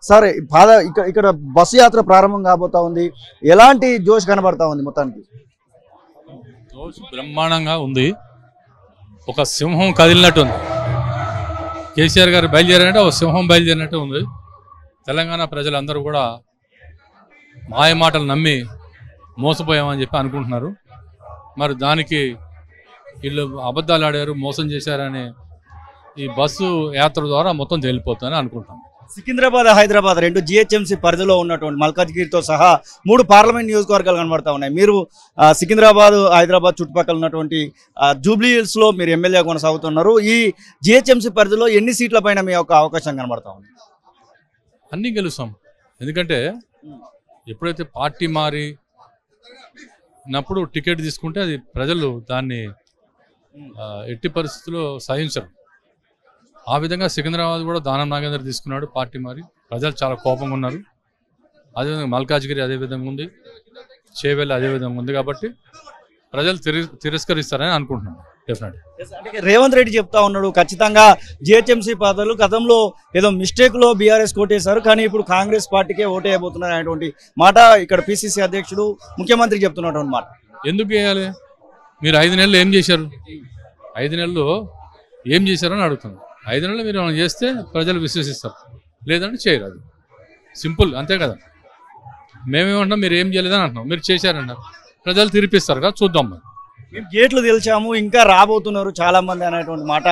సరే ఇక్కడ బస్సు యాత్ర ప్రారంభం కాబోతా ఉంది, ఎలాంటి జోష్ కనబడతా ఉంది? మొత్తానికి జోష్ బ్రహ్మాండంగా ఉంది, ఒక సింహం కదిలినట్టు ఉంది. కేసీఆర్ గారు బయలుదేరారంటే ఒక సింహం బయలుదేరినట్టు ఉంది. తెలంగాణ ప్రజలందరూ కూడా మాయ మాటలు నమ్మి మోసపోయామని చెప్పి అనుకుంటున్నారు. మరి దానికి వీళ్ళు అబద్ధాలు ఆడారు, మోసం చేశారని ఈ బస్సు యాత్ర ద్వారా మొత్తం తేలిపోతుందని అనుకుంటాం. సికింద్రాబాద్, హైదరాబాద్ రెండు జిహెచ్ఎంసీ పరిధిలో ఉన్నటువంటి మల్కాజ్గిరితో సహా 3 పార్లమెంట్ నియోజకవర్గాలు కనబడతా ఉన్నాయి. మీరు సికింద్రాబాద్, హైదరాబాద్ చుట్టుపక్కల ఉన్నటువంటి జూబ్లీ హిల్స్లో మీరు ఎమ్మెల్యే కొనసాగుతున్నారు. ఈ జిహెచ్ఎంసీ పరిధిలో ఎన్ని సీట్ల పైన మీ యొక్క అవకాశం కనబడతా ఉంది? అన్నీ గెలుస్తాం. ఎందుకంటే ఎప్పుడైతే పార్టీ మారినప్పుడు టికెట్ తీసుకుంటే అది ప్రజలు దాన్ని ఎట్టి పరిస్థితుల్లో సహించరు. ఆ విధంగా సికింద్రాబాద్ కూడా దానం నాగేందర్ తీసుకున్నాడు పార్టీ మారి. ప్రజలు చాలా కోపంగా ఉన్నారు. అదేవిధంగా మల్కాజ్గిరి అదేవిధంగా ఉంది, చేవెళ్ళ అదేవిధంగా ఉంది. కాబట్టి ప్రజలు తిరస్కరిస్తారని అనుకుంటున్నాను. డెఫినెట్ అంటే రేవంత్ రెడ్డి చెప్తా ఉన్నాడు ఖచ్చితంగా జిహెచ్ఎంసీ పదవులు గతంలో ఏదో మిస్టేక్లో బీఆర్ఎస్ కోటేశారు, కానీ ఇప్పుడు కాంగ్రెస్ పార్టీకే ఓటేయబోతున్నారు అనేటువంటి మాట ఇక్కడ పిసిసి అధ్యక్షుడు ముఖ్యమంత్రి చెప్తున్నటువంటి మాట. ఎందుకు వేయాలి? మీరు 5 నెలలు ఏం చేశారు? 5 నెలలు ఏం చేశారని అడుగుతున్నాను. 5 నెలలు మీరు ఏమైనా చేస్తే ప్రజలు విశ్వసిస్తారు, లేదంటే చేయరు. అది సింపుల్, అంతే కదా. మేమేమంటున్నాం, మీరు ఏం చేయలేదని అంటున్నాం, మీరు చేశారన్నారు, ప్రజలు తీర్పిస్తారు కదా, చూద్దాం. మరి మేము గేట్లు తెలిసాము, ఇంకా రాబోతున్నారు చాలా మంది అనేటువంటి మాట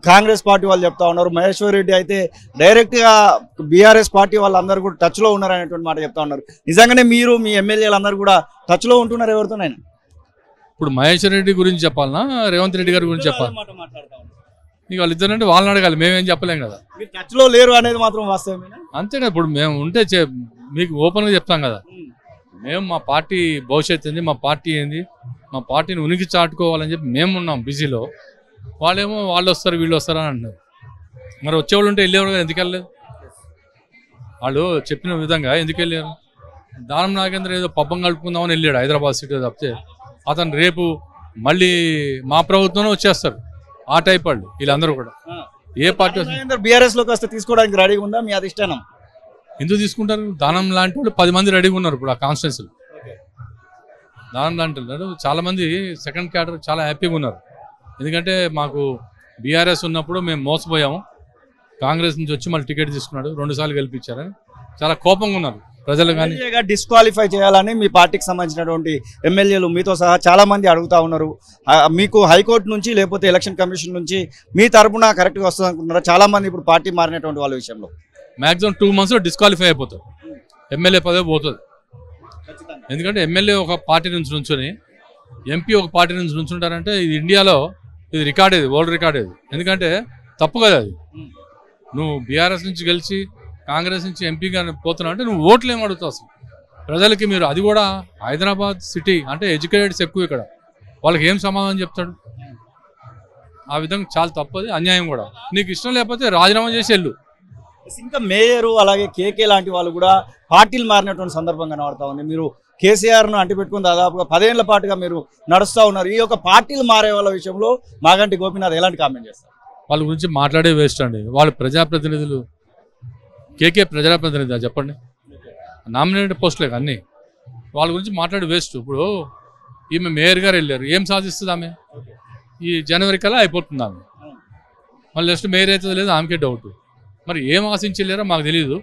కాంగ్రెస్ పార్టీ వాళ్ళు చెప్తా ఉన్నారు. మహేశ్వర్ రెడ్డి అయితే డైరెక్ట్గా బీఆర్ఎస్ పార్టీ వాళ్ళందరూ కూడా టచ్లో ఉన్నారు అనేటువంటి మాట చెప్తా ఉన్నారు. నిజంగానే మీరు మీ ఎమ్మెల్యేలు అందరూ కూడా టచ్లో ఉంటున్నారు ఎవరితోనైనా? ఇప్పుడు మహేశ్వర్ రెడ్డి గురించి చెప్పాలనా, రేవంత్ రెడ్డి గారి గురించి చెప్పాలి? ఇక వాళ్ళిద్దరంటే వాళ్ళని అడగాలి, మేమేం చెప్పలేం కదా. మీరు టచ్లో లేరు అనేది మాత్రం వాస్తవమేనా? అంతే కదా. ఇప్పుడు మేము ఉంటే మీకు ఓపెన్గా చెప్తాం కదా. మేము మా పార్టీ భవిష్యత్తు ఏంది, మా పార్టీ ఏంది, మా పార్టీని ఉనికి చాటుకోవాలని చెప్పి మేము ఉన్నాం బిజీలో. వాళ్ళేమో వాళ్ళు వస్తారు వీళ్ళు వస్తారు అని అంటున్నారు. మరి వచ్చేవాళ్ళు ఉంటే వెళ్ళేవాళ్ళు కదా, ఎందుకు వెళ్ళలేదు? వాళ్ళు చెప్పిన విధంగా ఎందుకు వెళ్ళారు? దానం నాగేంద్ర ఏదో పబ్బం కలుపుకుందామని వెళ్ళాడు హైదరాబాద్ సిటీ తప్పితే, అతను రేపు మళ్ళీ మా ప్రభుత్వంలో వచ్చేస్తారు. ఆ టైప్ వాళ్ళు వీళ్ళందరూ కూడా. ఏ పార్టీ బీఆర్ఎస్లోకి వస్తే తీసుకోవడానికి రెడీగా ఉందా మీ అధిష్టానం? ఎందుకు తీసుకుంటారు? దానం లాంటి వాళ్ళు 10 మంది రెడీగా ఉన్నారు ఇప్పుడు ఆ కాన్స్టిట్యున్సీలో. దానం లాంటి వాళ్ళు చాలా మంది సెకండ్ క్యాడర్ చాలా హ్యాపీగా ఉన్నారు. ఎందుకంటే మాకు బీఆర్ఎస్ ఉన్నప్పుడు మేము మోసపోయాము, కాంగ్రెస్ నుంచి వచ్చి మళ్ళీ టికెట్ తీసుకున్నాడు, 2 సార్లు గెలిపించారని చాలా కోపంగా ఉన్నారు ప్రజలు. కానీ డిస్క్వాలిఫై చేయాలని మీ పార్టీకి సంబంధించినటువంటి ఎమ్మెల్యేలు మీతో సహా చాలా మంది అడుగుతా ఉన్నారు. మీకు హైకోర్టు నుంచి లేకపోతే ఎలక్షన్ కమిషన్ నుంచి మీ తరపున కరెక్ట్గా వస్తుంది అనుకుంటున్నారా? చాలా మంది ఇప్పుడు పార్టీ మారినటువంటి వాళ్ళ విషయంలో మ్యాక్సిమం 2 monthsలో డిస్క్వాలిఫై అయిపోతారు, ఎమ్మెల్యే పదవి పోతుంది. ఎందుకంటే ఎమ్మెల్యే ఒక పార్టీ నుంచి నుంచుని ఎంపీ ఒక పార్టీ నుంచి నుంచుంటారంటే ఇది ఇండియాలో ఇది రికార్డ్, ఇది వరల్డ్ రికార్డ్. ఇది ఎందుకంటే తప్పు కదా. అది నువ్వు బీఆర్ఎస్ నుంచి గెలిచి కాంగ్రెస్ నుంచి ఎంపీగా పోతున్నావు అంటే నువ్వు ఓట్లు ఏం అడుగుతావు అసలు ప్రజలకి? మీరు అది కూడా హైదరాబాద్ సిటీ అంటే ఎడ్యుకేటెడ్స్ ఎక్కువ, ఇక్కడ వాళ్ళకి ఏం సమాధానం చెప్తాడు? ఆ విధంగా చాలా తప్పది, అన్యాయం కూడా. నీకు ఇష్టం లేకపోతే రాజీనామా చేసి వెళ్ళు. ఇంకా మేయరు అలాగే కేకే లాంటి వాళ్ళు కూడా పార్టీలు మారినటువంటి సందర్భం కనబడతా ఉంది. మీరు కేసీఆర్ను అంటిపెట్టుకుని దాదాపుగా 10 ఏళ్ల పాటుగా మీరు నడుస్తూ ఉన్నారు. ఈ యొక్క పార్టీలు మారే వాళ్ళ విషయంలో మాగంటి గోపీనాథ్ ఎలాంటి కామెంట్ చేస్తారు? వాళ్ళ గురించి మాట్లాడే వేస్ట్ అండి. వాళ్ళు ప్రజాప్రతినిధులు. కేకే ప్రజాప్రతినిధి చెప్పండి, నామినేటెడ్ పోస్టులే అన్నీ. వాళ్ళ గురించి మాట్లాడే వేస్ట్. ఇప్పుడు ఈమె మేయర్ గారు వెళ్ళారు, ఏం సాధిస్తుంది ఆమె? ఈ జనవరి కల్లా అయిపోతుంది ఆమె. మళ్ళీ నెక్స్ట్ మేయర్ అవుతుంది లేదు ఆమెకే డౌట్. మరి ఏం ఆశించి వెళ్ళారో మాకు తెలియదు,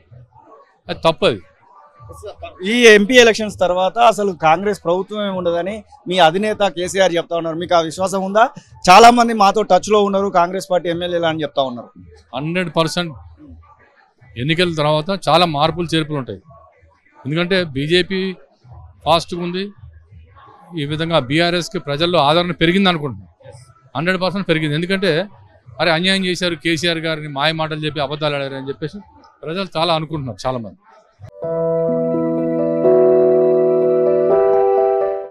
అది తప్పది. ఈ ఎంపీ ఎలక్షన్స్ తర్వాత అసలు కాంగ్రెస్ ప్రభుత్వమే ఉండదని మీ అధినేత కేసీఆర్ చెప్తా ఉన్నారు. మీకు ఆ విశ్వాసం ఉందా? చాలా మంది మాతో టచ్లో ఉన్నారు కాంగ్రెస్ పార్టీ ఎమ్మెల్యేలు అని చెప్తా ఉన్నారు. 100% ఎన్నికల తర్వాత చాలా మార్పులు చేర్పులు ఉంటాయి. ఎందుకంటే బీజేపీ ఫాస్ట్గా ఉంది, ఈ విధంగా బీఆర్ఎస్కి ప్రజల్లో ఆదరణ పెరిగింది అనుకుంటున్నాను. 100% పెరిగింది. ఎందుకంటే అరే అన్యాయం చేశారు కేసీఆర్ గారిని, మాయ మాటలు చెప్పి అబద్ధాలు ఆడారు అని చెప్పేసి ప్రజలు చాలా అనుకుంటున్నారు చాలామంది.